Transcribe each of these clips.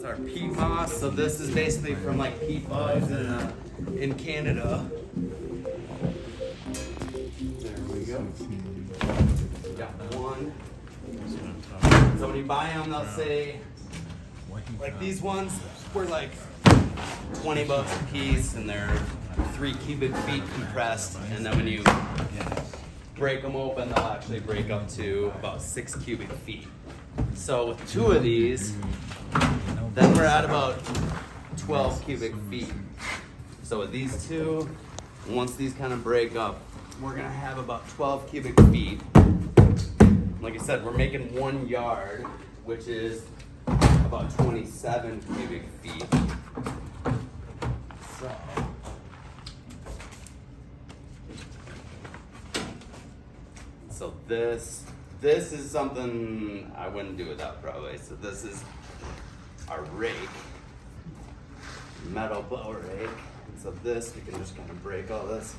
That's our peat moss. So this is basically from like peat bogs in Canada. There we go. Got one. So when you buy them, they'll say, like these ones were like 20 bucks a piece, and they're 3 cubic feet compressed. And then when you break them open, they'll actually break up to about 6 cubic feet. So with 2 of these, then we're at about 12 cubic feet. So with these 2, once these kind of break up, we're gonna have about 12 cubic feet. Like I said, we're making 1 yard, which is about 27 cubic feet. So this is something I wouldn't do without probably. So this is our rake, metal blower rake. And so this, we can just kind of break all this.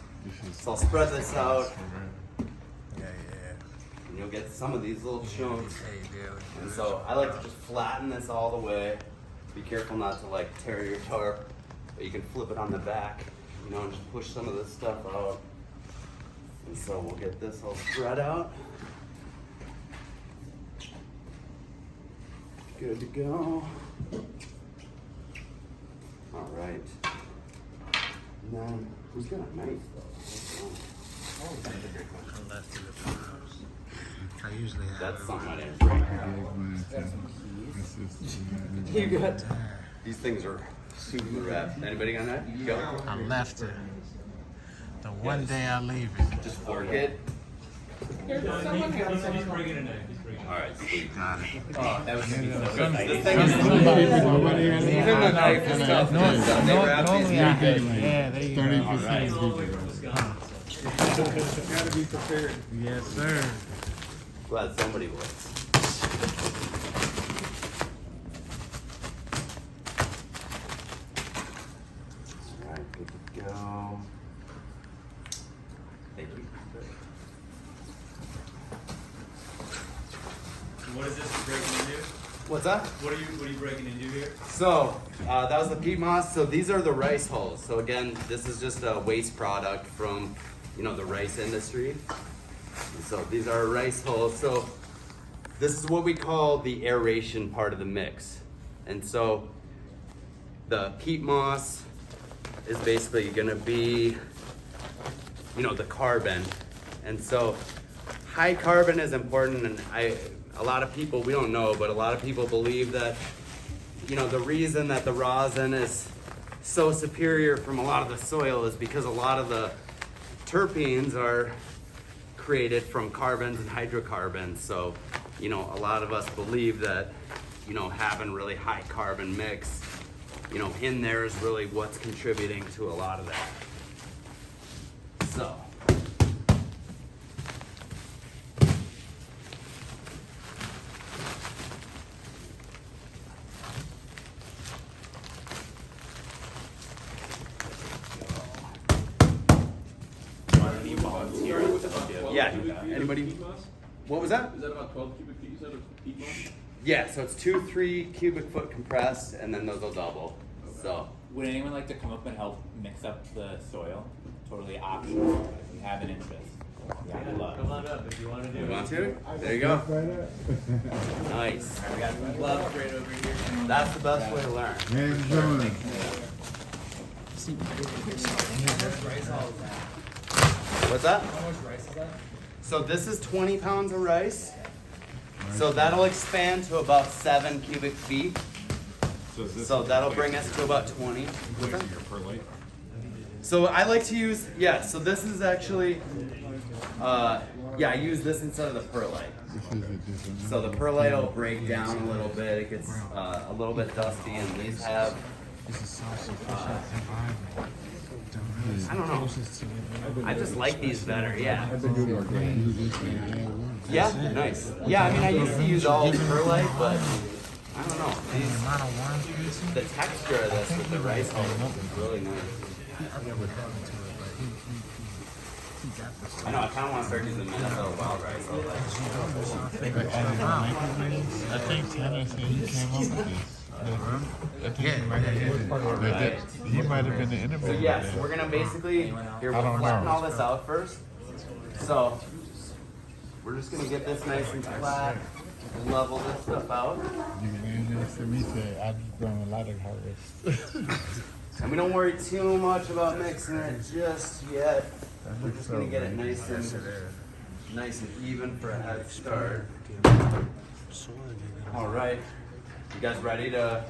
So I'll spread this out. And you'll get some of these little chunks. And so I like to just flatten this all the way. Be careful not to like tear your tarp, but you can flip it on the back, you know, and just push some of this stuff out. And so we'll get this all spread out. Good to go. All right. And then, who's got a knife though? Oh, that's a great question. I usually have. That's something I didn't bring. You got. These things are super wrapped. Anybody got that? Go. I left it. The one day I leave it. Just fork it. He's bringing a knife. All right, sweet. Got it. Oh, that was Even the knife is tough. They wrap these. Yeah, there you go. all the way from Wisconsin. Gotta be prepared. Yes, sir. Glad somebody was. All right, good to go. Thank you. What is this you're breaking into? What's that? What are you breaking into here? So that was the peat moss. So these are the rice hulls. So again, this is just a waste product from, you know, the rice industry. And so these are rice hulls. So this is what we call the aeration part of the mix. And so the peat moss is basically going to be, you know, the carbon. And so high carbon is important, and a lot of people, we don't know, but a lot of people believe that, you know, the reason that the rosin is so superior from a lot of the soil is because a lot of the terpenes are created from carbons and hydrocarbons. So, you know, a lot of us believe that, you know, having really high carbon mix, you know, in there is really what's contributing to a lot of that. So. Yeah, anybody? What was that? Is that about 12 cubic feet? Is that a peat moss? Yeah, so it's 3 cubic foot compressed, and then those will double. Okay. So. Would anyone like to come up and help mix up the soil? Totally optional if you have an interest. Yeah, good luck. Come on up if you want to do You it. want to? There you go. Nice. We got gloves right over here. That's the best way to learn. What's that? How much rice is that? So this is 20 pounds of rice. So that'll expand to about 7 cubic feet. So that'll bring us to about 20. So I like to use, yeah, so this is actually, yeah, I use this instead of the perlite. So the perlite will break down a little bit. It gets a little bit dusty, and these have, I don't know. I just like these better, yeah. Yeah, nice. Yeah, I mean, I used to use all perlite, but I don't know. The texture of this with the rice hull is really nice. I know, I kind of want to start using Minnesota wild rice. I think Tanner said he came up with this. Yeah, he might have been the So innovator. yes, we're gonna basically, here, I we'll don't flatten know. all this out first. So, we're just gonna get this nice and flat and level this stuff out. You man next to me said, I've grown a lot of harvest. And we don't worry too much about mixing it just yet. We're just gonna get it nice and even for a head start. All right, you guys ready to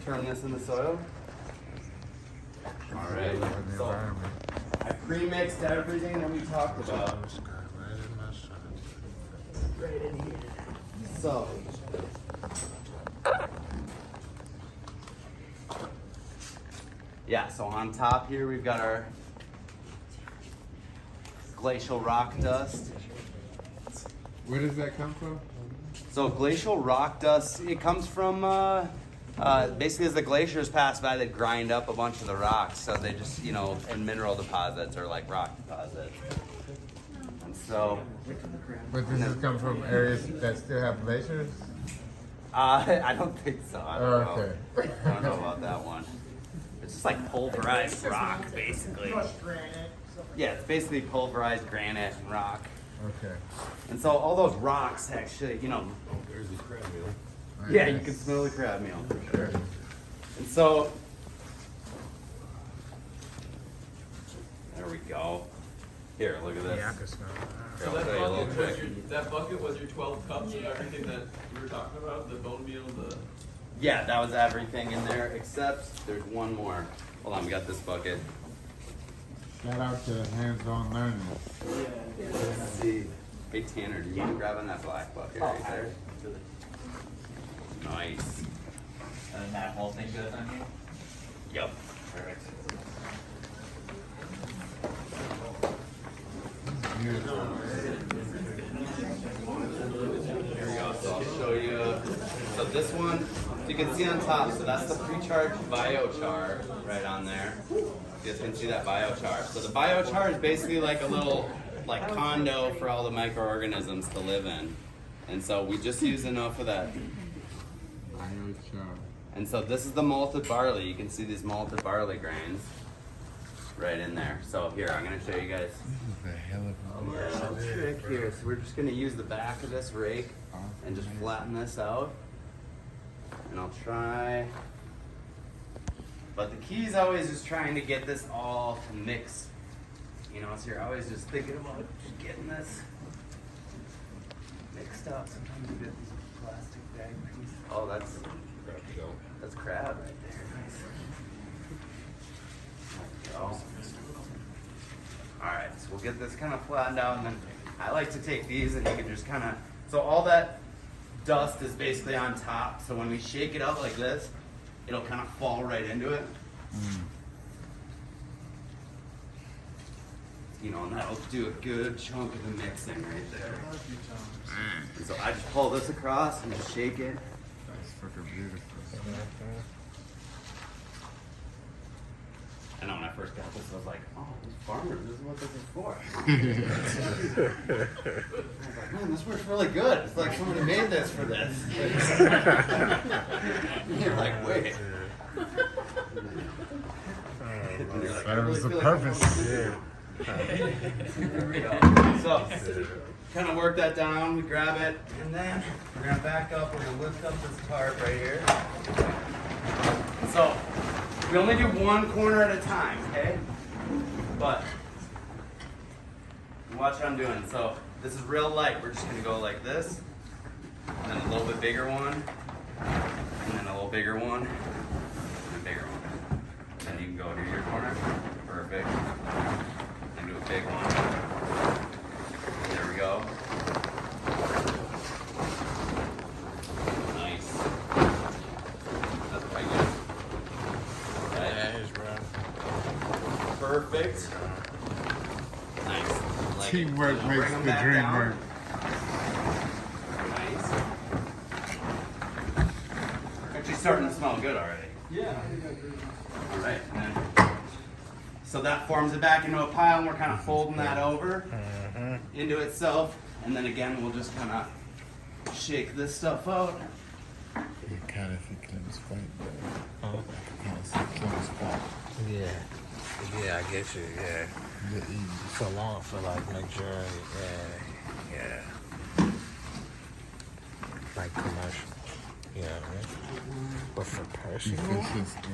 turn this into soil? All right, so I pre-mixed everything that we talked about. Right in here. So. Yeah, so on top here we've got our glacial rock dust. Where does that come from? So glacial rock dust, it comes from basically as the glaciers pass by, they grind up a bunch of the rocks. So they just, in mineral deposits or like rock deposits. And so, But does this come from areas that still have glaciers? I don't think so. I don't know. Okay. I don't know about that one. It's just like pulverized rock, basically. Yeah, it's basically pulverized granite and rock. Okay. And so all those rocks actually, There's the crab meal. yeah, you can smell the crab meal for sure. And so, there we go. Here, look at this. Yeah, I can smell it. Here, So I'll that show you a little bucket was trick. that bucket was your 12 cups of everything that we were talking about? The bone meal, the... Yeah, that was everything in there, except there's one more. Hold on, we got this bucket. Shout out to hands-on learning. Let's see. Hey Tanner, do you mind grabbing that black bucket right there? Nice. And then that whole thing goes on here? Yep. Perfect. Beautiful. Here we go. So I'll show you. So this one, you can see on top. So that's the pre-charged biochar right on there. You guys can see that biochar. So the biochar is basically like a little condo for all the microorganisms to live in. And so we just use enough of that. And so this is the malted barley. You can see these malted barley grains right in there. So here, I'm gonna show you guys. The hell of A trick here. So we're just gonna use the back of this rake and just flatten this out. And I'll try. But the key is always just trying to get this all to mix. So you're always just thinking about just getting this mixed up. Sometimes you get these plastic bag pieces. Oh, that's crab right there. Nice. There we go. Alright, so we'll get this kind of flattened out, and then I like to take these and you can just kind of, so all that dust is basically on top, so when we shake it up like this, it'll kind of fall right into it. And that'll do a good chunk of the mixing right there. And so I just pull this across and just shake it. That's fucking beautiful. I know when I first got this, I was like, oh, these farmers, this is what this is for. I was like, man, this works really good. It's like somebody made this for this. And you're like, wait. And you're like, I That really was the feel like purpose. There we go. So, kind of work that down, we grab it, and then we're gonna back up, we're gonna lift up this tarp right here. So, we only do one corner at a time, okay? But, watch what I'm doing. So, this is real light. We're just gonna go like this, and then a little bit bigger one, and then a little bigger one, and a bigger one. Then you can go to your corner. Perfect. And do a big one. There we go. Nice. That's quite good. Okay. That is rough. Perfect. Nice. Like Teamwork it. Bring makes them the back dream down. work. Nice. Actually starting to smell good already. Yeah. All right. And then, so that forms it back into a pile, and we're kind of folding that over into itself. And then again, we'll just kind of shake this stuff out. kind of see Clem's fight, but Huh? I kind of see Clem's fight. Yeah, I get you. Yeah, The easy. so long for like majority. Yeah, like commercial. You know what I mean? But for personal,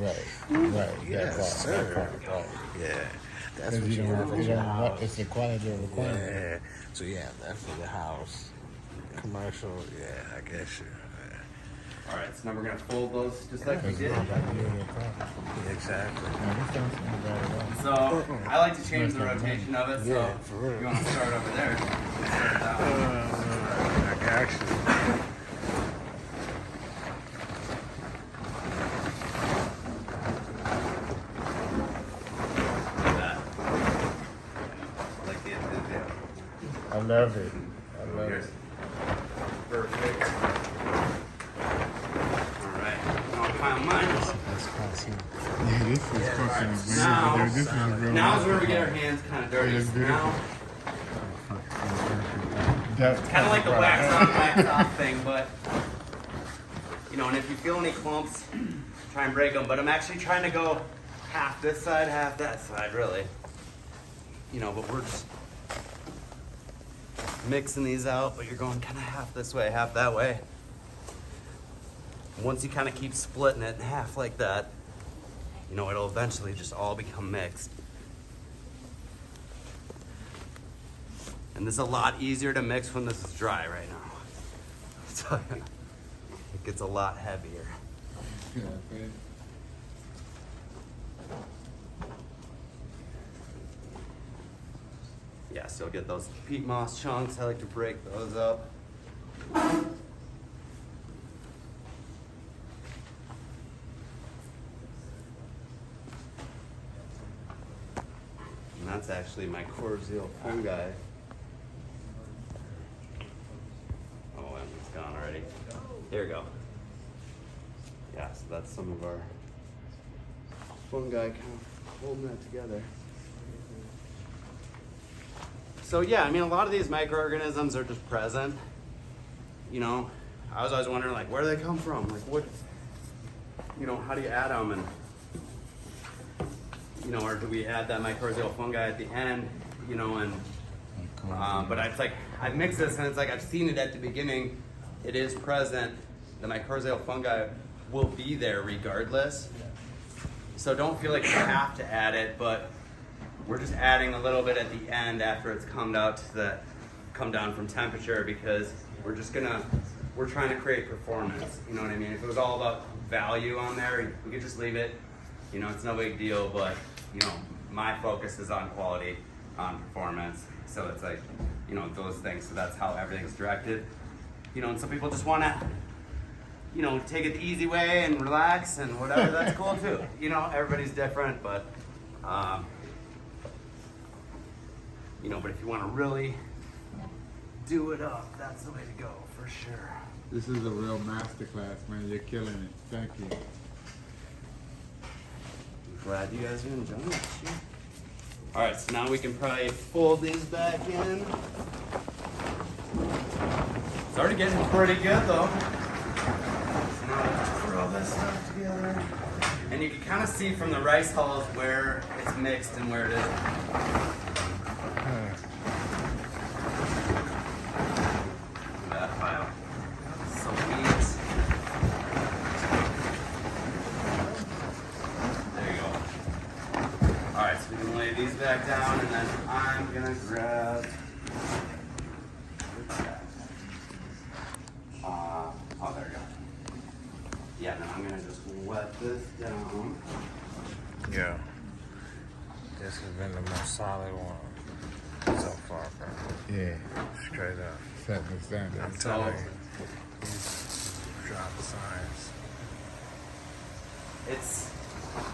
Right. yes, That sir. part, right. Yeah, that's Because what you have in your house. it's the quality of the quantity. Yeah, so yeah, that's for your house. Commercial, yeah, I guess you. All right, so now we're gonna fold those just like we did. Yeah, exactly. Now, this don't sound bad at all. So I like to change the rotation of it. So Yeah, for real. if you want to start over there, start that one. I got you. Like that. Like the enthusiasm. I love it. I love Here's it. perfect. All right, I'll pile mine. That's possible. Yeah, this is fucking amazing. Now, This is real. now's where we get our hands kind of dirty. It is So beautiful. now, That's kind of like the wax on, wax off thing, but you know, and if you feel any clumps, try and break them. But I'm actually trying to go half this side, half that side, really. You know, but we're just mixing these out, but you're going kind of half this way, half that way. Once you kind of keep splitting it in half like that, you know, it'll eventually just all become mixed. And this is a lot easier to mix when this is dry right now. So it gets a lot heavier. Yeah, man. Yeah, so you'll get those peat moss chunks. I like to break those up. And that's actually my Cornell fungi. Oh, and it's gone already. Here we go. Yeah, so that's some of our fungi kind of holding that together. So yeah, I mean, a lot of these microorganisms are just present. You know, I was always wondering, like, where do they come from? Like, what, you know, how do you add them? And, you know, or do we add that mycorrhizal fungi at the end? You know, and, but it's like, I mix this and it's like, I've seen it at the beginning. It is present. The mycorrhizal fungi will be there regardless. So don't feel like you have to add it, but we're just adding a little bit at the end after it's come down from temperature, because we're trying to create performance. You know what I mean? If it was all about value on there, we could just leave it. You know, it's no big deal, but you know, my focus is on quality, on performance. So it's like, you know, those things. So that's how everything's directed. You know, and some people just want to, you know, take it the easy way and relax and whatever. That's cool too. You know, everybody's different, but you know, but if you want to really do it up, that's the way to go for sure. This is a real masterclass, man. You're killing it. Thank you. I'm glad you guys are enjoying it. Too. All right, so now we can probably fold these back in. It's already getting pretty good though. So now let's throw this stuff together. And you can kind of see from the rice hulls where it's mixed and where it isn't. That pile. Sweet. There you go. Alright, so we can lay these back down, and then I'm gonna grab oh, there we go. Yeah, then I'm gonna just wet this down. Yeah. This has been the most solid one so far, bro. Yeah. Straight up. Set the standard. I'm telling you. He's dropped the science.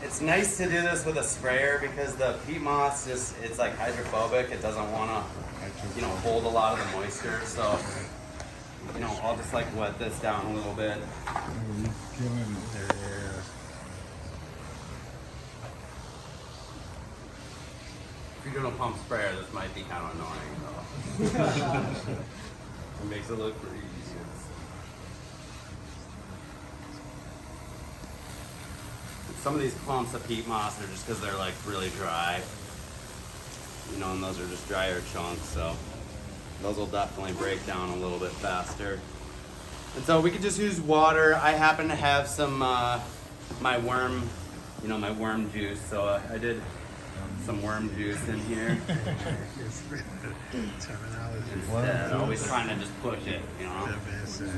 It's nice to do this with a sprayer because the peat moss it's like hydrophobic. It doesn't want to, you know, hold a lot of the moisture. So, you know, I'll just like wet this down a little bit. Oh, you're killing it. There it is. If you're doing a pump sprayer, this might be kind of annoying though. It makes it look pretty easy. some of these clumps of peat moss are just because they're like really dry. You know, and those are just drier chunks, so those will definitely break down a little bit faster. And so we could just use water. I happen to have some my worm, you know, my worm juice. So I did some worm juice in here. Instead, always trying to just push it, you know,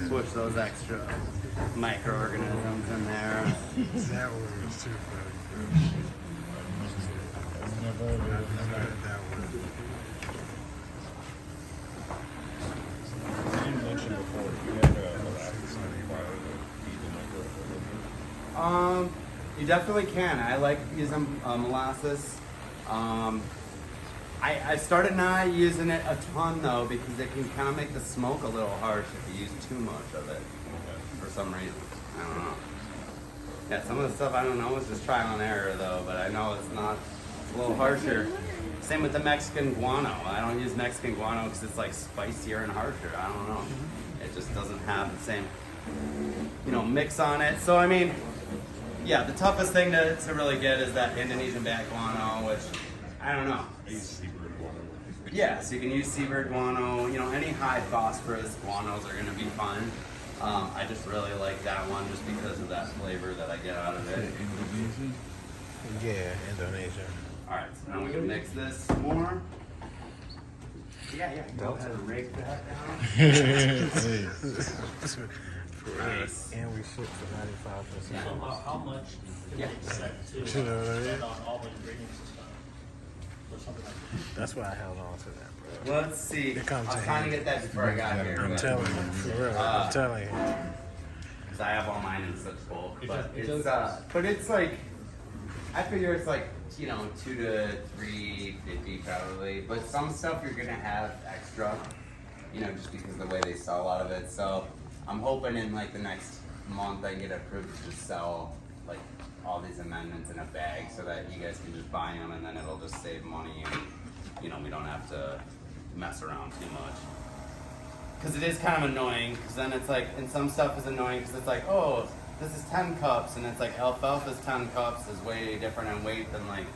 push those extra microorganisms in there. That one was too funny. I've never heard that one. You mentioned before you had molasses required. You definitely can. I like using molasses. I started not using it a ton though because it can kind of make the smoke a little harsh if you use too much of it for some reason. I don't know. Yeah, some of the stuff I don't know is just trial and error though, but I know it's not. It's a little harsher. Same with the Mexican guano. I don't use Mexican guano because it's like spicier and harsher. I don't know. It just doesn't have the same, you know, mix on it. So I mean, yeah, the toughest thing to really get is that Indonesian bat guano, which I don't know. Yeah, so you can use seabird guano. You know, any high phosphorus guanos are going to be fine. I just really like that one just because of that flavor that I get out of it. Yeah, Indonesia. All right, so now we can mix this some more. Yeah, go ahead and rake that down. Nice. And we ship for 95%. How much Yeah. You know what I mean? on all the ingredients and stuff? Or something like that. That's why I held on to that, bro. Let's see. It I comes was in trying to handy. get that before I got here. I'm telling you, for real. I'm telling you. Because I have all mine in such bulk. But It it's, does- but it's like, I figure it's like, you know, $2 to $3.50 probably. But some stuff you're going to have extra, you know, just because of the way they sell a lot of it. So I'm hoping in like the next month I get approved to just sell like all these amendments in a bag so that you guys can just buy them and then it'll just save money and, you know, we don't have to mess around too much. Because it is kind of annoying, because then it's like, and some stuff is annoying because it's like, oh, this is 10 cups, and it's like alfalfa's 10 cups is way different in weight than like,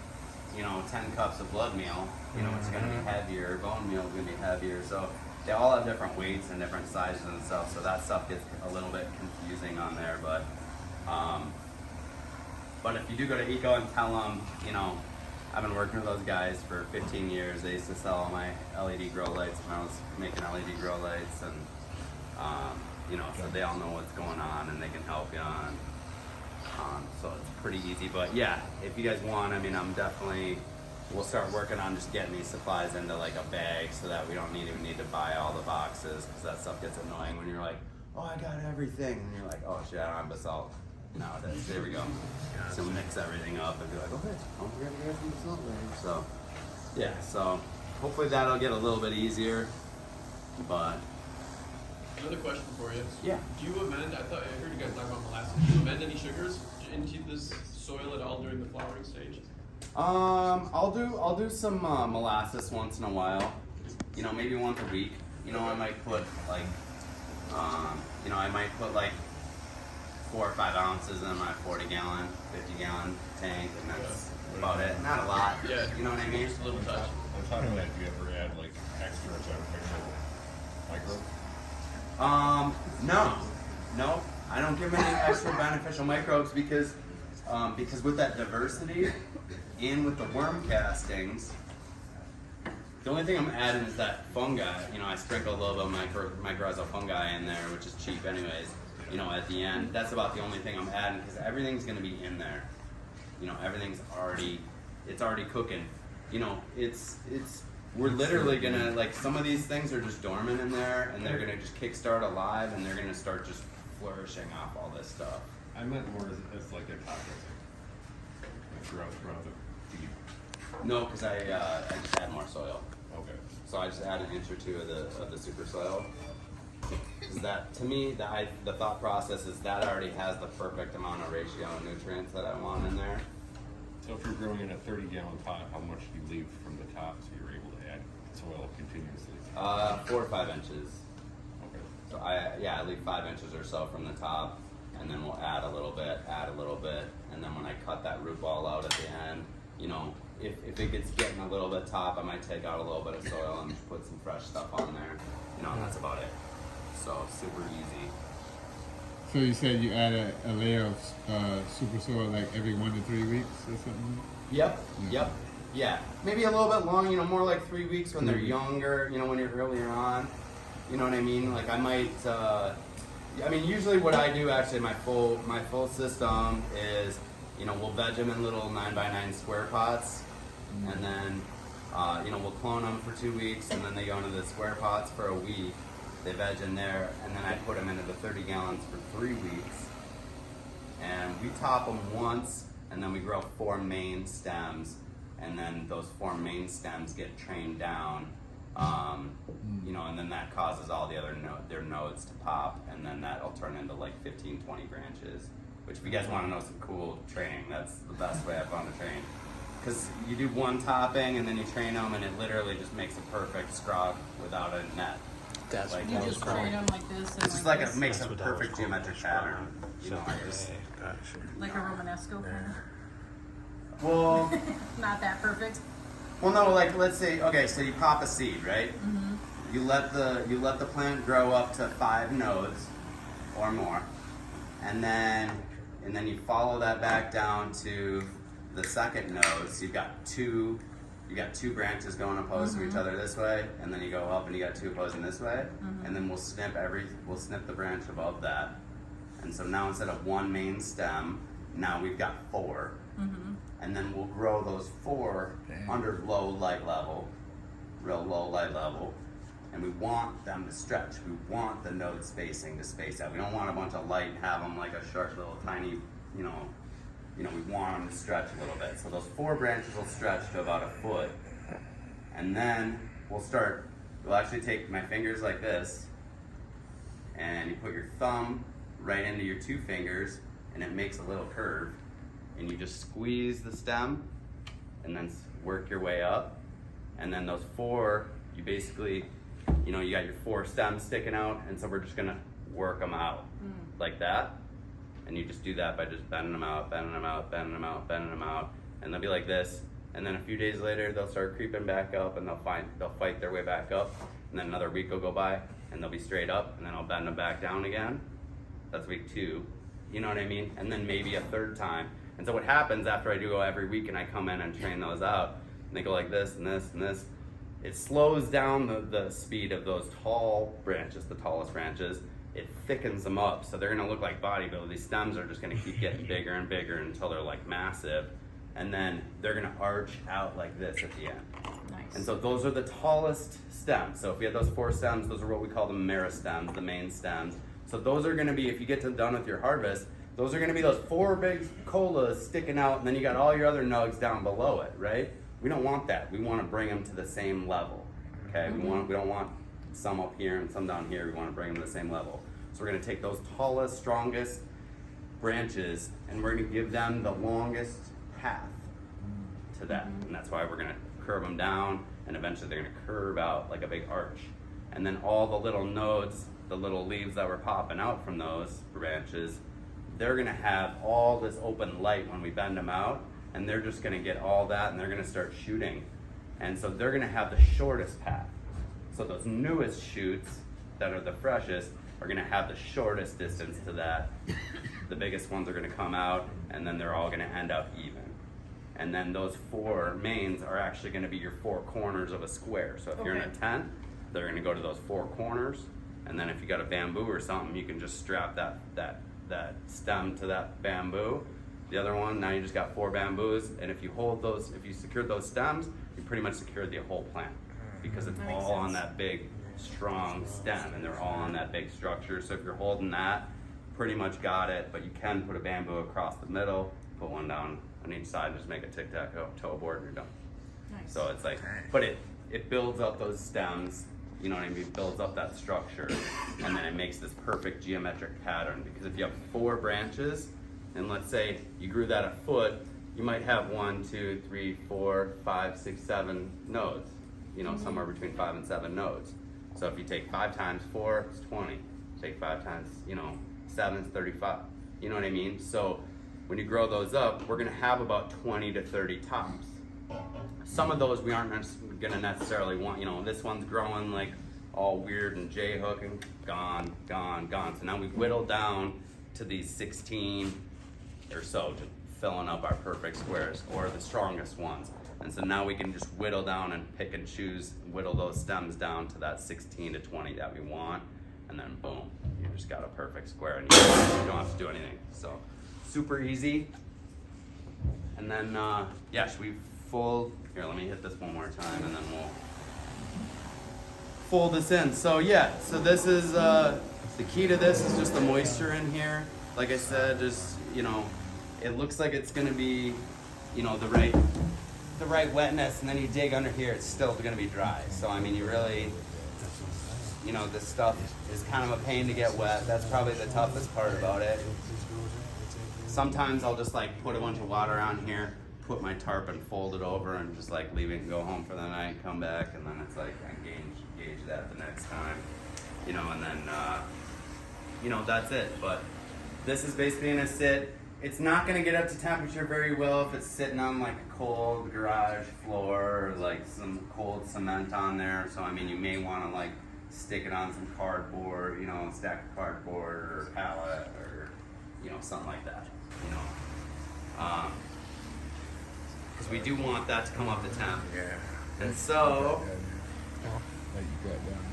you know, 10 cups of blood meal. You know, it's going to be heavier, bone meal is going to be heavier, so they all have different weights and different sizes and stuff, so that stuff gets a little bit confusing on there, but if you do go to Eco and tell them, you know, I've been working with those guys for 15 years. They used to sell all my LED grow lights when I was making LED grow lights, and you know, so they all know what's going on and they can help you on. So it's pretty easy. But yeah, if you guys want, I mean, we'll start working on just getting these supplies into like a bag so that we don't even need to buy all the boxes, because that stuff gets annoying when you're like, oh, I got everything, and you're like, oh shit, I don't have basalt. Nowadays, there we go. So mix everything up and be like, okay, don't forget to get some basalt there. So yeah, so hopefully that'll get a little bit easier. But Another question for you. yeah. Do you amend, I heard you guys talk about molasses. Do you amend any sugars into this soil at all during the flowering stage? I'll do some molasses once in a while. You know, maybe once a week. You know, I might put like, like 4 or 5 ounces in my 40-gallon, 50-gallon tank, and that's about it. Not a lot. Yeah. You know what I mean? Just a little touch. On top of that, do you ever add like extra beneficial microbes? No, I don't give any extra beneficial microbes because with that diversity and with the worm castings, the only thing I'm adding is that fungi. You know, I sprinkle a little bit of mycorrhizal fungi in there, which is cheap anyways. You know, at the end, that's about the only thing I'm adding because everything's gonna be in there. You know, everything's already cooking. You know, we're literally gonna, like, some of these things are just dormant in there and they're gonna just kickstart alive and they're gonna start just flourishing off all this stuff. I meant more as like a taco thing. Like throughout the feed. No, because I just add more soil. Okay. So I just add an inch or two of the super soil. Is that, to me, the thought process is that already has the perfect amount of ratio of nutrients that I want in there. So if you're growing in a 30-gallon pot, how much do you leave from the top so you're able to add soil continuously? 4 or 5 inches. Okay. So I leave 5 inches or so from the top, and then we'll add a little bit, and then when I cut that root ball out at the end, you know, if it gets getting a little bit top, I might take out a little bit of soil and put some fresh stuff on there, you know, and that's about it. So super easy. So you said you add a layer of super soil like every 1 to 3 weeks or something? Yep. Yeah. Maybe a little bit long, you know, more like 3 weeks when they're younger, you know, when you're earlier on. You know what I mean? Like I might, I mean, usually what I do actually, my full system is, you know, we'll veg them in little 9x9 square pots, and then, you know, we'll clone them for 2 weeks, and then they go into the square pots for a week. They veg in there, and then I put them into the 30 gallons for 3 weeks. And we top them once, and then we grow 4 main stems, and then those 4 main stems get trained down, you know, and then that causes all the other their nodes to pop, and then that'll turn into like 15, 20 branches. Which, if you guys want to know some cool training, that's the best way I found to train. Because you do one topping, and then you train them, and it literally just makes a perfect scrog without a net. That's Like, what You that was just called. train them like this and it's just like like this, it makes That's a what that was perfect called. geometric pattern. You know, I just, Gotcha. like a Romanesco kind well, of. Not that perfect. well, no, like let's say, okay, so you pop a seed, right? You let the plant grow up to 5 nodes or more, and then you follow that back down to the second node. So you've got two branches going opposed to each other this way, and then you go up and you got 2 opposing this way, and then we'll snip the branch above that, and so now instead of 1 main stem, now we've got 4, and then we'll grow those 4 under real low light level, and we want them to stretch. We want the node spacing to space out. We don't want a bunch of light and have them like a short little tiny, you know, we want them to stretch a little bit. So those 4 branches will stretch to about 1 foot. And then we'll actually take my fingers like this, and you put your thumb right into your 2 fingers, and it makes a little curve. And you just squeeze the stem, and then work your way up. And then those 4, you basically, you know, you got your 4 stems sticking out, and so we're just gonna work them out like that. And you just do that by just bending them out, and they'll be like this. And then a few days later, they'll start creeping back up, and they'll fight their way back up. And then another week will go by, and they'll be straight up, and then I'll bend them back down again. That's week 2. You know what I mean? And then maybe a 3rd time. And so what happens after I do go every week and I come in and train those out, and they go like this and this and this, it slows down the speed of those tall branches, the tallest branches. It thickens them up, so they're gonna look like bodybuilders. These stems are just gonna keep getting bigger and bigger until they're like massive, and then they're gonna arch out like this at the end. Nice. And so those are the tallest stems. So if we had those 4 stems, those are what we call the meristems, the main stems. So those are gonna be, if you get done with your harvest, those are gonna be those 4 big colas sticking out, and then you got all your other nugs down below it, right? We don't want that. We wanna bring them to the same level, okay? We don't want some up here and some down here. We wanna bring them to the same level. So we're gonna take those tallest, strongest branches, and we're gonna give them the longest path to that. And that's why we're gonna curve them down, and eventually they're gonna curve out like a big arch. And then all the little nodes, the little leaves that were popping out from those branches, they're gonna have all this open light when we bend them out, and they're just gonna get all that, and they're gonna start shooting. And so they're gonna have the shortest path. So those newest shoots that are the freshest are gonna have the shortest distance to that. The biggest ones are gonna come out, and then they're all gonna end up even. And then those 4 mains are actually gonna be your 4 corners of a square. So if you're in a tent, they're gonna go to those 4 corners. And then if you got a bamboo or something, you can just strap that stem to that bamboo. The other one, now you just got 4 bamboos, and if you secured those stems, you pretty much secured the whole plant, because it's all on that big, strong stem, and they're all on that big structure. So if you're holding that, pretty much got it, but you can put a bamboo across the middle, put one down on each side, and just make a tic-tac-toe board, and you're done. Nice. So it's like, but it builds up those stems, you know what I mean, builds up that structure, and then it makes this perfect geometric pattern. Because if you have 4 branches, and let's say you grew that 1 foot, you might have 1, 2, 3, 4, 5, 6, 7 nodes, you know, somewhere between 5 and 7 nodes. So if you take 5 times 4, it's 20. Take 5 times, 7 is 35. You know what I mean? So when you grow those up, we're gonna have about 20 to 30 tops. Some of those we aren't gonna necessarily want, you know, this one's growing like all weird and J-hooking, gone. So now we've whittled down to these 16 or so, to filling up our perfect squares, or the strongest ones. And so now we can just whittle down and pick and choose, whittle those stems down to that 16 to 20 that we want, and then boom, you just got a perfect square, and you don't have to do anything. So super easy. And then, yeah, should we fold? Here, let me hit this one more time, and then we'll fold this in. So yeah, so this is, the key to this is just the moisture in here. Like I said, just, you know, it looks like it's gonna be, you know, the right wetness, and then you dig under here, it's still gonna be dry. So I mean, you really, you know, this stuff is kind of a pain to get wet. That's probably the toughest part about it. Sometimes I'll just like put a bunch of water on here, put my tarp and fold it over, and just like leave it and go home for the night, come back, and then it's like I gauge that the next time, you know, and then, you know, that's it. But this is basically gonna sit. It's not gonna get up to temperature very well if it's sitting on like a cold garage floor or like some cold cement on there. So I mean, you may wanna like stick it on some cardboard, you know, stack of cardboard or pallet or, you know, something like that, you know. Because we do want that to come up to temp. Yeah. And so, That you got down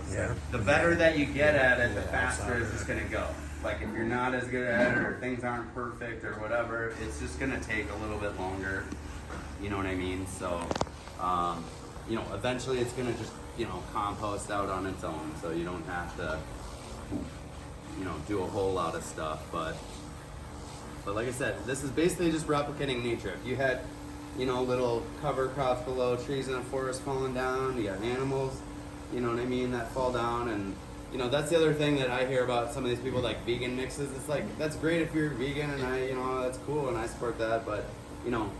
there. Yeah. the better that you get at it, the faster it's just gonna go. Like if you're not as good at it, or things aren't perfect or whatever, it's just gonna take a little bit longer. You know what I mean? So, you know, eventually it's gonna just, you know, compost out on its own. So you don't have to, you know, do a whole lot of stuff. But like I said, this is basically just replicating nature. If you had, you know, little cover crops below, trees in a forest falling down, you got animals, you know what I mean, that fall down. And you know, that's the other thing that I hear about some of these people, like vegan mixes. It's like, that's great if you're vegan, and you know, that's cool, and I support that, but you know,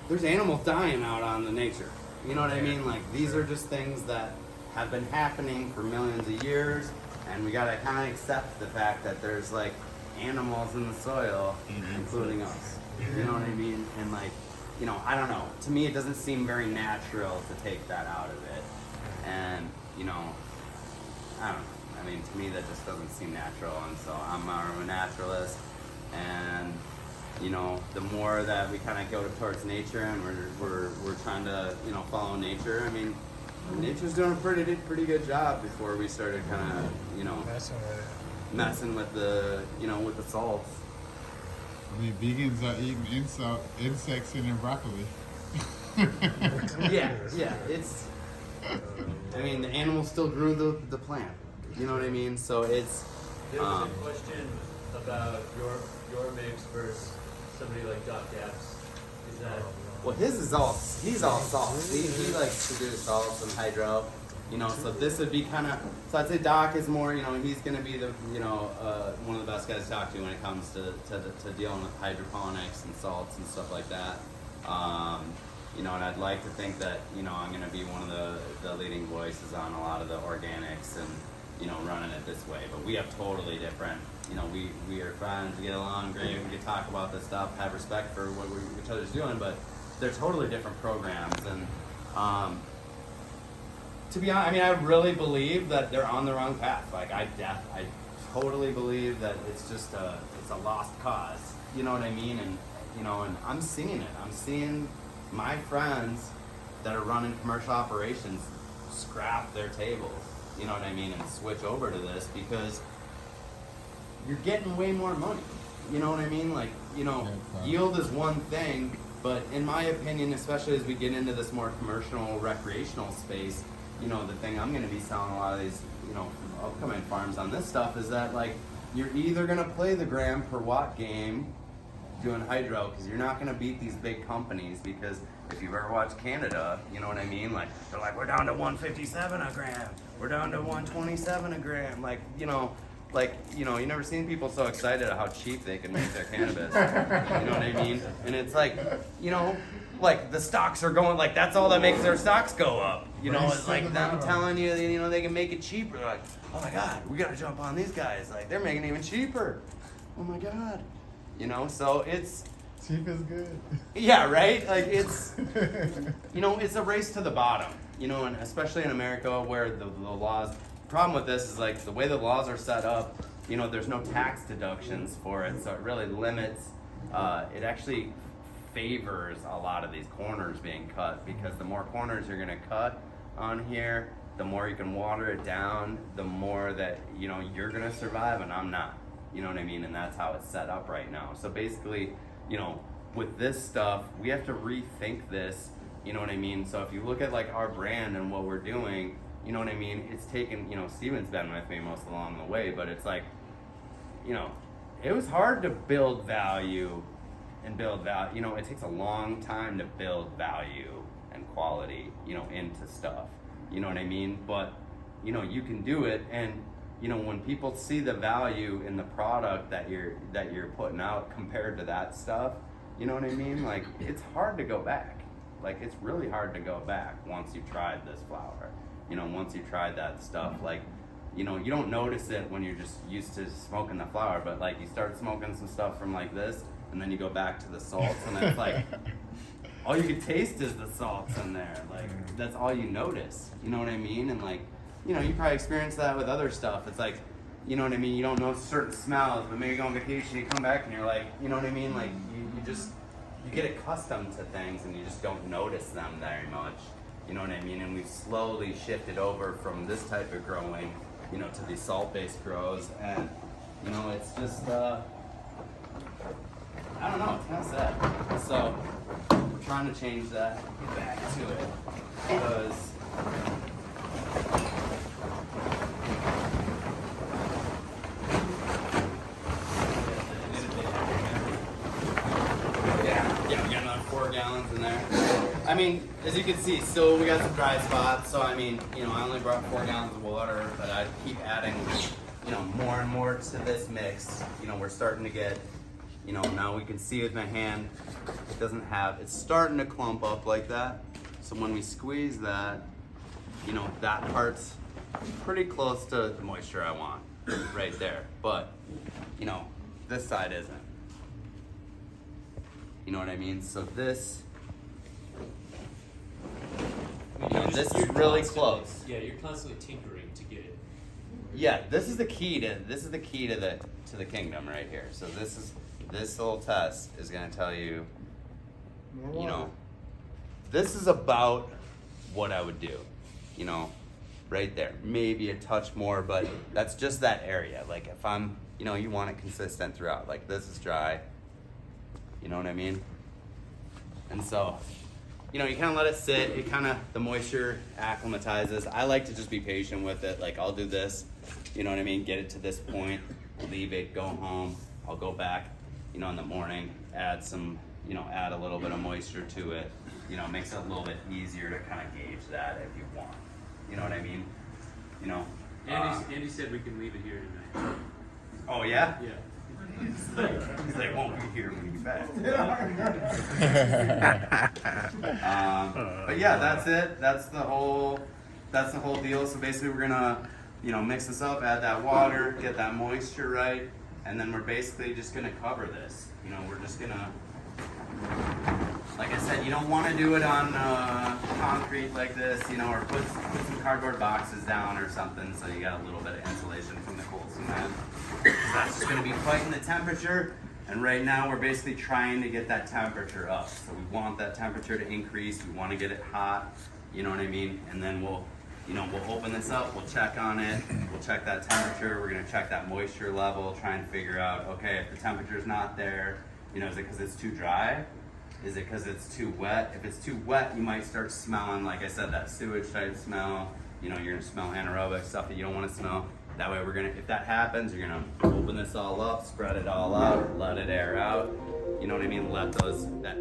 there's animals dying out on the nature. You know what I mean? Like, these are just things that have been happening for millions of years, and we gotta kind of accept the fact that there's like animals in the soil, including us. You know what I mean? And like, you know, I don't know. To me, it doesn't seem very natural to take that out of it, and you know, I don't know. I mean, to me, that just doesn't seem natural, and so I'm a naturalist, and you know, the more that we kind of go towards nature, and we're trying to, you know, follow nature. I mean, nature's doing a pretty good job before we started kind of, you know, messing with the, you know, with the salts. I mean, vegans are eating insects in their broccoli. Yeah, it's. I mean, the animals still grew the plant. You know what I mean? So it's. There was a question about your mix versus somebody like Doc Gaps. Is that Well, he's all salts. He likes to do salts and hydro. You know, so this would be kind of. So I'd say Doc is more. You know, he's going to be the, you know, one of the best guys to talk to when it comes to dealing with hydroponics and salts and stuff like that. You know, and I'd like to think that, you know, I'm going to be one of the leading voices on a lot of the organics and, you know, running it this way. But we have totally different, you know, we are friends, we get along great, we can talk about this stuff, have respect for what each other's doing, but they're totally different programs. And to be honest, I mean, I really believe that they're on the wrong path. Like, I totally believe that it's just it's a lost cause. You know what I mean? And, you know, and I'm seeing it. I'm seeing my friends that are running commercial operations scrap their tables, you know what I mean, and switch over to this because you're getting way more money. You know what I mean? Like, you know, yield is one thing, but in my opinion, especially as we get into this more commercial, recreational space, you know, the thing I'm going to be selling a lot of these, you know, upcoming farms on this stuff is that, like, you're either going to play the gram per watt game doing hydro, because you're not going to beat these big companies, because if you've ever watched Canada, you know what I mean? Like, they're like, we're down to 157 a gram. We're down to 127 a gram. Like, you know, you never seen people so excited at how cheap they can make their cannabis. You know what I mean? And it's like, you know, like the stocks are going, like that's all that makes their stocks go up. You know, it's like them telling you, you know, they can make it cheaper. They're like, oh my God, we got to jump on these guys. Like, they're making it even cheaper. oh my God. You know, so it's, Cheap is good. yeah, right? Like it's, you know, it's a race to the bottom, you know, and especially in America where the laws, the problem with this is like the way the laws are set up, you know, there's no tax deductions for it. So it really limits, it actually favors a lot of these corners being cut, because the more corners you're gonna cut on here, the more you can water it down, the more that, you know, you're gonna survive and I'm not. You know what I mean? And that's how it's set up right now. So basically, you know, with this stuff, we have to rethink this, you know what I mean? So if you look at like our brand and what we're doing, you know what I mean? It's taken, you know, Steven's been with me most along the way, but it's like, you know, it was hard to build value and build value. You know, it takes a long time to build value and quality, you know, into stuff. You know what I mean? But, you know, you can do it, and you know, when people see the value in the product that you're putting out compared to that stuff, you know what I mean? Like, it's hard to go back. Like, it's really hard to go back once you've tried this flower. You know, once you've tried that stuff, like, you know, you don't notice it when you're just used to smoking the flower, but like you start smoking some stuff from like this, and then you go back to the salts, and it's like, all you can taste is the salts in there. Like, that's all you notice. You know what I mean? And like, you know, you probably experience that with other stuff. It's like, you know what I mean? You don't know certain smells, but maybe you go on vacation, you come back and you're like, you know what I mean? Like, you get accustomed to things and you just don't notice them very much. You know what I mean? And we've slowly shifted over from this type of growing, you know, to these salt-based grows. And, you know, it's just, I don't know, it's kind of sad. So, we're trying to change that, get back to it, because yeah, we got another 4 gallons in there. I mean, as you can see, still we got some dry spots, so I mean, you know, I only brought 4 gallons of water, but I keep adding, you know, more and more to this mix. You know, we're starting to get, you know, now we can see with my hand, it doesn't have, it's starting to clump up like that. So when we squeeze that, you know, that part's pretty close to the moisture I want, right there. But, you know, this side isn't. You know what I mean? So this, you know, this is really close. Yeah, you're constantly tinkering to get it. Yeah, this is the key to the kingdom right here. So this little test is gonna tell you, you know, this is about what I would do, you know, right there. Maybe a touch more, but that's just that area. Like if I'm, you know, you want it consistent throughout. Like this is dry, you know what I mean? And so, you know, you kind of let it sit. It kind of, the moisture acclimatizes. I like to just be patient with it. Like I'll do this, you know what I mean? Get it to this point, leave it, go home. I'll go back, you know, in the morning, add some, you know, add a little bit of moisture to it. You know, makes it a little bit easier to kind of gauge that if you want. You know what I mean? You know. Andy said we can leave it here tonight. Oh yeah? Yeah. He's like, won't be here when you get back. But yeah, that's it. That's the whole deal. So basically we're gonna, you know, mix this up, add that water, get that moisture right, and then we're basically just gonna cover this. You know, we're just gonna, like I said, you don't want to do it on concrete like this, you know, or put some cardboard boxes down or something so you got a little bit of insulation from the cold cement. That's just going to be fighting the temperature, and right now we're basically trying to get that temperature up. So we want that temperature to increase, we want to get it hot, you know what I mean? And then we'll open this up, we'll check on it, we'll check that temperature, we're going to check that moisture level, try and figure out, okay, if the temperature's not there, you know, is it because it's too dry? Is it because it's too wet? If it's too wet, you might start smelling, like I said, that sewage type smell. You know, you're gonna smell anaerobic stuff that you don't want to smell. That way, if that happens, you're gonna open this all up, spread it all out, let it air out. You know what I mean? Let that